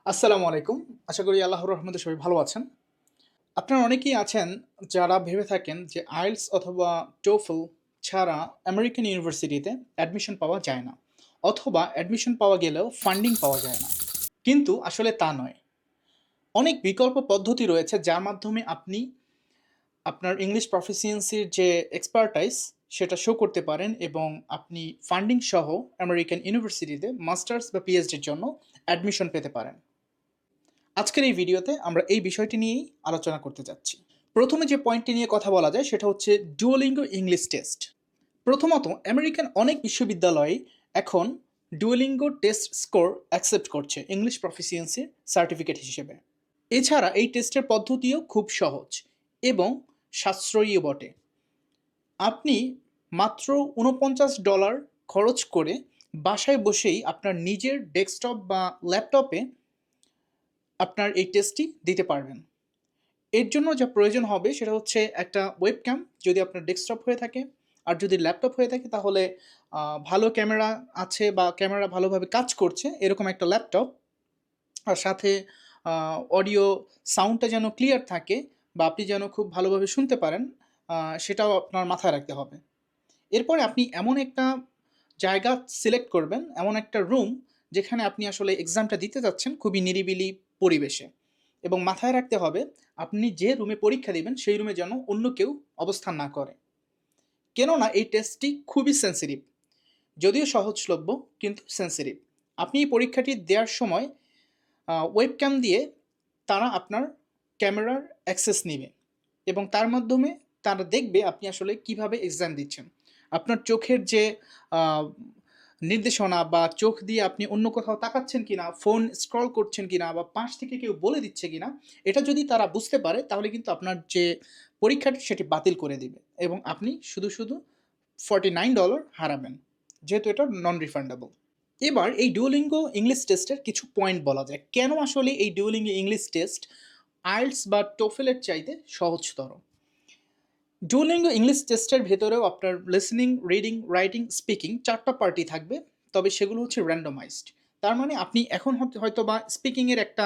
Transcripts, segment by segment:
আসসালামু আলাইকুম। আশা করি আল্লাহর রহমতে সবাই ভালো আছেন। আপনারা অনেকেই আছেন যারা ভেবে থাকেন যে আইএলটিএস অথবা টোফেল ছাড়া আমেরিকান ইউনিভার্সিটিতে অ্যাডমিশন পাওয়া যায় না। অথবা অ্যাডমিশন পাওয়া গেলেও ফান্ডিং পাওয়া যায় না। কিন্তু আসলে তা নয়। অনেক বিকল্প পদ্ধতি রয়েছে যার মাধ্যমে আপনি আপনার ইংলিশ প্রফিসিয়েন্সির যে এক্সপার্টাইজ সেটা শো করতে পারেন এবং আপনি ফান্ডিং সহ আমেরিকান ইউনিভার্সিটিতে মাস্টার্স বা পিএইচডির জন্য অ্যাডমিশন পেতে পারেন। আজকের এই ভিডিওতে আমরা এই বিষয়টি নিয়েই আলোচনা করতে যাচ্ছি। প্রথমে যে পয়েন্টটি নিয়ে কথা বলা যায় সেটা হচ্ছে ডুওলিঙ্গো ইংলিশ টেস্ট। প্রথমত আমেরিকান অনেক বিশ্ববিদ্যালয়ে এখন ডুওলিঙ্গো টেস্ট স্কোর অ্যাকসেপ্ট করছে ইংলিশ প্রফিসিয়েন্সির সার্টিফিকেট হিসেবে। এছাড়া এই টেস্টের পদ্ধতিও খুব সহজ এবং সাশ্রয়ীও বটে। আপনি মাত্র $49 খরচ করে বাসায় বসেই আপনার নিজের ডেস্কটপ বা ল্যাপটপে আপনার এই টেস্টটি দিতে পারবেন। এর জন্য যা প্রয়োজন হবে সেটা হচ্ছে একটা ওয়েবক্যাম যদি আপনার ডেস্কটপ হয়ে থাকে, আর যদি ল্যাপটপ হয়ে থাকে তাহলে ভালো ক্যামেরা আছে বা ক্যামেরা ভালোভাবে কাজ করছে এরকম একটা ল্যাপটপ। আর সাথে অডিও সাউন্ডটা যেন ক্লিয়ার থাকে বা আপনি যেন খুব ভালোভাবে শুনতে পারেন, সেটাও আপনার মাথায় রাখতে হবে। এরপরে আপনি এমন একটা জায়গা সিলেক্ট করবেন, এমন একটা রুম যেখানে আপনি আসলে এক্সামটা দিতে যাচ্ছেন খুবই নিরিবিলি পরিবেশে। এবং মাথায় রাখতে হবে আপনি যে রুমে পরীক্ষা দিবেন সেই রুমে যেন অন্য কেউ অবস্থান না করে। কেননা এই টেস্টটি খুবই সেন্সিটিভ, যদিও সহজলভ্য কিন্তু সেন্সিটিভ। আপনি এই পরীক্ষাটি দেওয়ার সময় ওয়েবক্যাম দিয়ে তারা আপনার ক্যামেরার অ্যাক্সেস নেবে এবং তার মাধ্যমে তারা দেখবে আপনি আসলে কিভাবে এক্সাম দিচ্ছেন। আপনার চোখের যে আহ, নির্দেশনা বা চোখ দিয়ে আপনি অন্য কোথাও তাকাচ্ছেন কিনা, ফোন স্ক্রল করছেন কিনা বা পাশ থেকে কেউ বলে দিচ্ছে কিনা, এটা যদি তারা বুঝতে পারে তাহলে কিন্তু আপনার যে পরীক্ষাটি সেটি বাতিল করে দিবে এবং আপনি শুধু শুধু $49 হারাবেন, যেহেতু এটা নন রিফান্ডেবল। এবার এই ডুওলিঙ্গো ইংলিশ টেস্টের কিছু পয়েন্ট বলা যায় কেন আসলে এই ডুওলিঙ্গো ইংলিশ টেস্ট আইএলটিএস বা টোফেলের চাইতে সহজতর। ডুওলিঙ্গো ইংলিশ টেস্টের ভেতরেও আপনার লিসনিং, রিডিং, রাইটিং, স্পিকিং চারটা পার্টি থাকবে, তবে সেগুলো হচ্ছে র্যান্ডমাইজড। তার মানে আপনি এখন হয়তো বা স্পিকিংয়ের একটা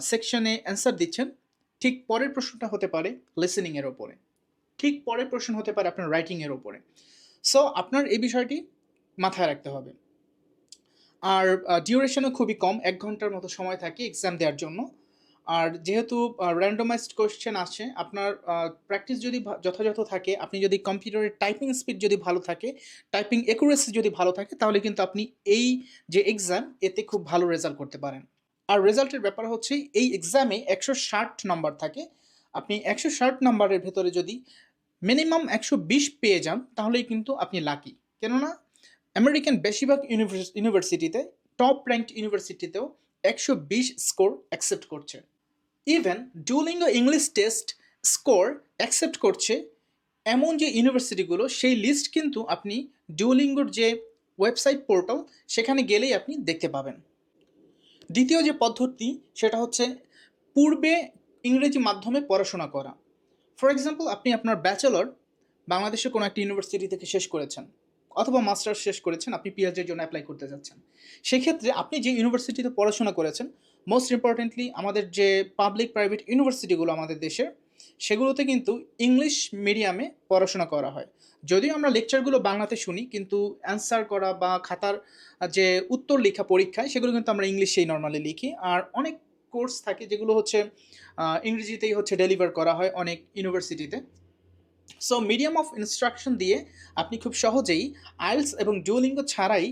সেকশনে অ্যান্সার দিচ্ছেন, ঠিক পরের প্রশ্নটা হতে পারে লিসনিংয়ের ওপরে, ঠিক পরের প্রশ্ন হতে পারে আপনার রাইটিংয়ের ওপরে। সো আপনার এই বিষয়টি মাথায় রাখতে হবে। আর ডিউরেশনও খুবই কম, 1 ঘন্টার মতো সময় থাকে এক্সাম দেওয়ার জন্য। আর যেহেতু র্যান্ডমাইজড কোয়েশ্চেন আসে, আপনার প্র্যাকটিস যদি যথাযথ থাকে, আপনি যদি কম্পিউটারের টাইপিং স্পিড যদি ভালো থাকে, টাইপিং অ্যাকুরেসি যদি ভালো থাকে, তাহলে কিন্তু আপনি এই যে এক্সাম এতে খুব ভালো রেজাল্ট করতে পারেন। আর রেজাল্টের ব্যাপার হচ্ছে এই এক্সামে 160 নম্বর থাকে। আপনি 160 নম্বরের ভেতরে যদি মিনিমাম 120 পেয়ে যান তাহলেই কিন্তু আপনি লাকি। কেননা আমেরিকান বেশিরভাগ ইউনিভার্সিটিতে, টপ র্যাঙ্কড ইউনিভার্সিটিতেও 120 স্কোর অ্যাকসেপ্ট করছে। Even Duolingo English test score accept করছে এমন যে ইউনিভার্সিটিগুলো, সেই লিস্ট কিন্তু আপনি ডুওলিঙ্গোর যে ওয়েবসাইট পোর্টাল সেখানে গেলেই আপনি দেখতে পাবেন। দ্বিতীয় যে পদ্ধতি সেটা হচ্ছে পূর্বে ইংরেজি মাধ্যমে পড়াশোনা করা। ফর এক্সাম্পল, আপনি আপনার ব্যাচেলর বাংলাদেশের কোনো একটা ইউনিভার্সিটি থেকে শেষ করেছেন অথবা মাস্টার্স শেষ করেছেন, আপনি পিএইচডির জন্য অ্যাপ্লাই করতে যাচ্ছেন। সেক্ষেত্রে আপনি যে ইউনিভার্সিটিতে পড়াশোনা করেছেন, মোস্ট ইম্পর্টেন্টলি আমাদের যে পাবলিক প্রাইভেট ইউনিভার্সিটিগুলো আমাদের দেশের, সেগুলোতে কিন্তু ইংলিশ মিডিয়ামে পড়াশোনা করা হয়। যদিও আমরা লেকচারগুলো বাংলাতে শুনি, কিন্তু অ্যান্সার করা বা খাতার যে উত্তর লেখা পরীক্ষায় সেগুলো কিন্তু আমরা ইংলিশেই নর্মালি লিখি। আর অনেক কোর্স থাকে যেগুলো হচ্ছে ইংরেজিতেই হচ্ছে ডেলিভার করা হয় অনেক ইউনিভার্সিটিতে। সো মিডিয়াম অফ ইনস্ট্রাকশন দিয়ে আপনি খুব সহজেই আইএলটিএস এবং ডুওলিঙ্গো ছাড়াই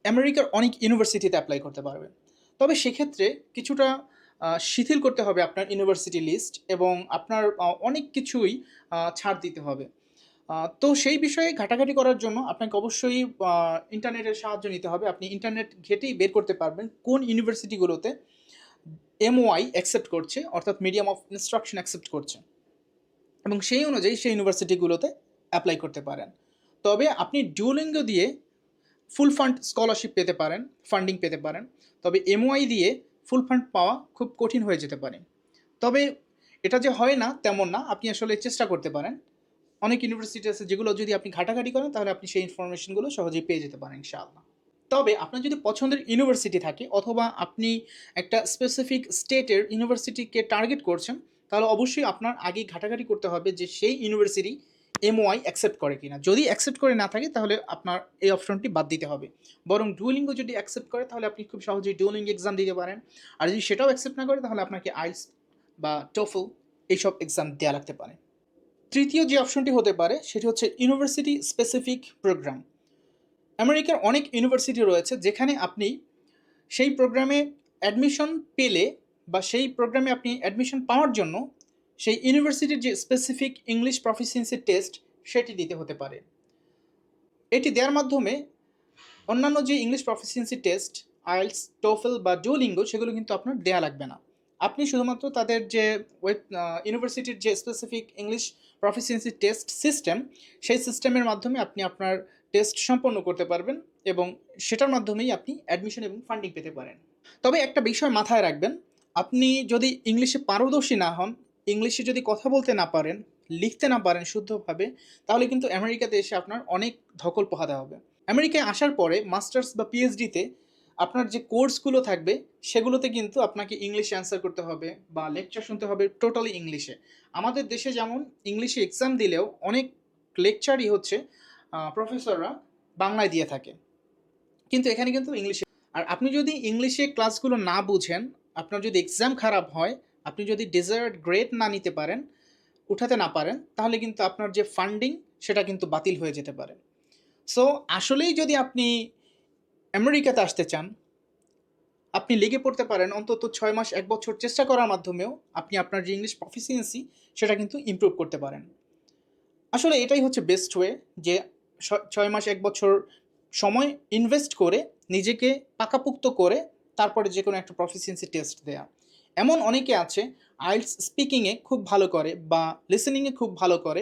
আমেরিকার অনেক ইউনিভার্সিটিতে অ্যাপ্লাই করতে পারবেন। তবে সেক্ষেত্রে কিছুটা শিথিল করতে হবে আপনার ইউনিভার্সিটি লিস্ট এবং আপনার অনেক কিছুই ছাড় দিতে হবে। তো সেই বিষয়ে ঘাটাঘাটি করার জন্য আপনাকে অবশ্যই ইন্টারনেটের সাহায্য নিতে হবে। আপনি ইন্টারনেট ঘেটেই বের করতে পারবেন কোন ইউনিভার্সিটিগুলোতে এমওআই অ্যাকসেপ্ট করছে, অর্থাৎ মিডিয়াম অফ ইনস্ট্রাকশন অ্যাকসেপ্ট করছে, এবং সেই অনুযায়ী সেই ইউনিভার্সিটিগুলোতে অ্যাপ্লাই করতে পারেন। তবে আপনি ডুওলিঙ্গো দিয়ে ফুল ফান্ড স্কলারশিপ পেতে পারেন, ফান্ডিং পেতে পারেন। তবে এমওআই দিয়ে ফুল ফান্ড পাওয়া খুব কঠিন হয়ে যেতে পারে। তবে এটা যে হয় না তেমন না, আপনি আসলে চেষ্টা করতে পারেন। অনেক ইউনিভার্সিটি আছে যেগুলো যদি আপনি ঘাটাঘাটি করেন তাহলে আপনি সেই ইনফরমেশনগুলো সহজেই পেয়ে যেতে পারেন ইনশাআল্লাহ। তবে আপনার যদি পছন্দের ইউনিভার্সিটি থাকে অথবা আপনি একটা স্পেসিফিক স্টেটের ইউনিভার্সিটিকে টার্গেট করছেন, তাহলে অবশ্যই আপনার আগেই ঘাটাঘাটি করতে হবে যে সেই ইউনিভার্সিটি MOI অ্যাকসেপ্ট করে কিনা। যদি অ্যাকসেপ্ট করে না থাকে তাহলে আপনার এই অপশনটি বাদ দিতে হবে। বরং ডুওলিঙ্গো যদি অ্যাকসেপ্ট করে তাহলে আপনি খুব সহজেই ডুওলিঙ্গো এক্সাম দিতে পারেন। আর যদি সেটাও অ্যাকসেপ্ট না করে তাহলে আপনাকে আইএলটিএস বা টোফেল এইসব এক্সাম দেওয়া লাগতে পারে। তৃতীয় যে অপশনটি হতে পারে সেটি হচ্ছে ইউনিভার্সিটি স্পেসিফিক প্রোগ্রাম। আমেরিকার অনেক ইউনিভার্সিটি রয়েছে যেখানে আপনি সেই প্রোগ্রামে অ্যাডমিশন পেলে বা সেই প্রোগ্রামে আপনি অ্যাডমিশন পাওয়ার জন্য সেই ইউনিভার্সিটির যে স্পেসিফিক ইংলিশ প্রফিসিয়েন্সি টেস্ট সেটি দিতে হতে পারে। এটি দেওয়ার মাধ্যমে অন্যান্য যে English proficiency test IELTS, TOEFL বা ডুওলিঙ্গো সেগুলো কিন্তু আপনার দেয়া লাগবে না। আপনি শুধুমাত্র তাদের যে ইউনিভার্সিটির যে specific English proficiency test system, সেই সিস্টেমের মাধ্যমে আপনি আপনার টেস্ট সম্পন্ন করতে পারবেন এবং সেটার মাধ্যমেই আপনি অ্যাডমিশন এবং ফান্ডিং পেতে পারেন। তবে একটা বিষয় মাথায় রাখবেন, আপনি যদি ইংলিশে পারদর্শী না হন, ইংলিশে যদি কথা বলতে না পারেন, লিখতে না পারেন শুদ্ধভাবে, তাহলে কিন্তু আমেরিকাতে এসে আপনার অনেক ধকল পোহাতে হবে। আমেরিকায় আসার পরে মাস্টার্স বা পিএইচডিতে আপনার যে কোর্সগুলো থাকবে সেগুলোতে কিন্তু আপনাকে ইংলিশে অ্যান্সার করতে হবে বা লেকচার শুনতে হবে টোটালি ইংলিশে। আমাদের দেশে যেমন ইংলিশে এক্সাম দিলেও অনেক লেকচারই হচ্ছে প্রফেসররা বাংলায় দিয়ে থাকে, কিন্তু এখানে কিন্তু ইংলিশে। আর আপনি যদি ইংলিশে ক্লাসগুলো না বুঝেন, আপনার যদি এক্সাম খারাপ হয়, আপনি যদি ডিজায়ার্ড গ্রেড না নিতে পারেন, উঠাতে না পারেন, তাহলে কিন্তু আপনার যে ফান্ডিং সেটা কিন্তু বাতিল হয়ে যেতে পারে। সো আসলেই যদি আপনি আমেরিকাতে আসতে চান, আপনি লেগে পড়তে পারেন অন্তত 6 মাস 1 বছর চেষ্টা করার মাধ্যমেও আপনি আপনার যে ইংলিশ প্রফিসিয়েন্সি সেটা কিন্তু ইমপ্রুভ করতে পারেন। আসলে এটাই হচ্ছে বেস্ট ওয়ে, যে 6 মাস 1 বছর সময় ইনভেস্ট করে নিজেকে পাকাপোক্ত করে তারপরে যে কোনো একটা প্রফিসিয়েন্সি টেস্ট দেয়া। এমন অনেকে আছে আইএলটিএস স্পিকিংয়ে খুব ভালো করে বা লিসেনিংয়ে খুব ভালো করে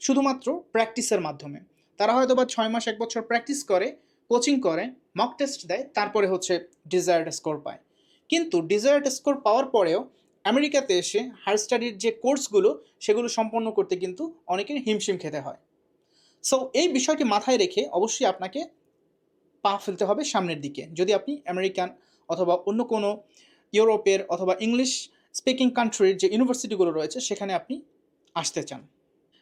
শুধুমাত্র প্র্যাকটিসের মাধ্যমে। তারা হয়তো বা 6 মাস 1 বছর প্র্যাকটিস করে, কোচিং করে, মক টেস্ট দেয়, তারপরে হচ্ছে ডিজায়ার্ড স্কোর পায়। কিন্তু ডিজায়ার্ড স্কোর পাওয়ার পরেও আমেরিকাতে এসে হায়ার স্টাডির যে কোর্সগুলো সেগুলো সম্পন্ন করতে কিন্তু অনেকের হিমশিম খেতে হয়। সো এই বিষয়টি মাথায় রেখে অবশ্যই আপনাকে পা ফেলতে হবে সামনের দিকে, যদি আপনি আমেরিকান অথবা অন্য কোনো ইউরোপের অথবা ইংলিশ স্পিকিং কান্ট্রির যে ইউনিভার্সিটিগুলো রয়েছে সেখানে আপনি আসতে চান।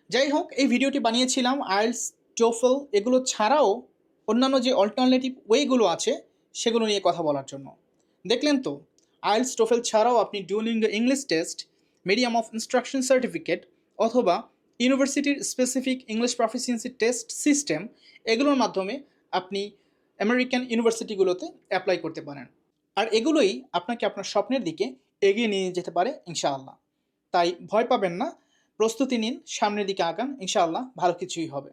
যাই হোক, এই ভিডিওটি বানিয়েছিলাম আইএলটিএস, টোফেল এগুলো ছাড়াও অন্যান্য যে অল্টারনেটিভ ওয়েগুলো আছে সেগুলো নিয়ে কথা বলার জন্য। দেখলেন তো, আইএলটিএস, টোফেল ছাড়াও আপনি Duolingo English test, medium of instruction certificate অথবা ইউনিভার্সিটির specific English proficiency test system, এগুলোর মাধ্যমে আপনি আমেরিকান ইউনিভার্সিটিগুলোতে অ্যাপ্লাই করতে পারেন। আর এগুলোই আপনাকে আপনার স্বপ্নের দিকে এগিয়ে নিয়ে যেতে পারে ইনশাআল্লাহ। তাই ভয় পাবেন না, প্রস্তুতি নিন, সামনের দিকে আগান, ইনশাআল্লাহ ভালো কিছুই হবে।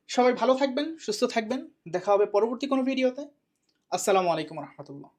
সবাই ভালো থাকবেন, সুস্থ থাকবেন, দেখা হবে পরবর্তী কোনো ভিডিওতে। আসসালামু আলাইকুম রহমতুল্লাহ।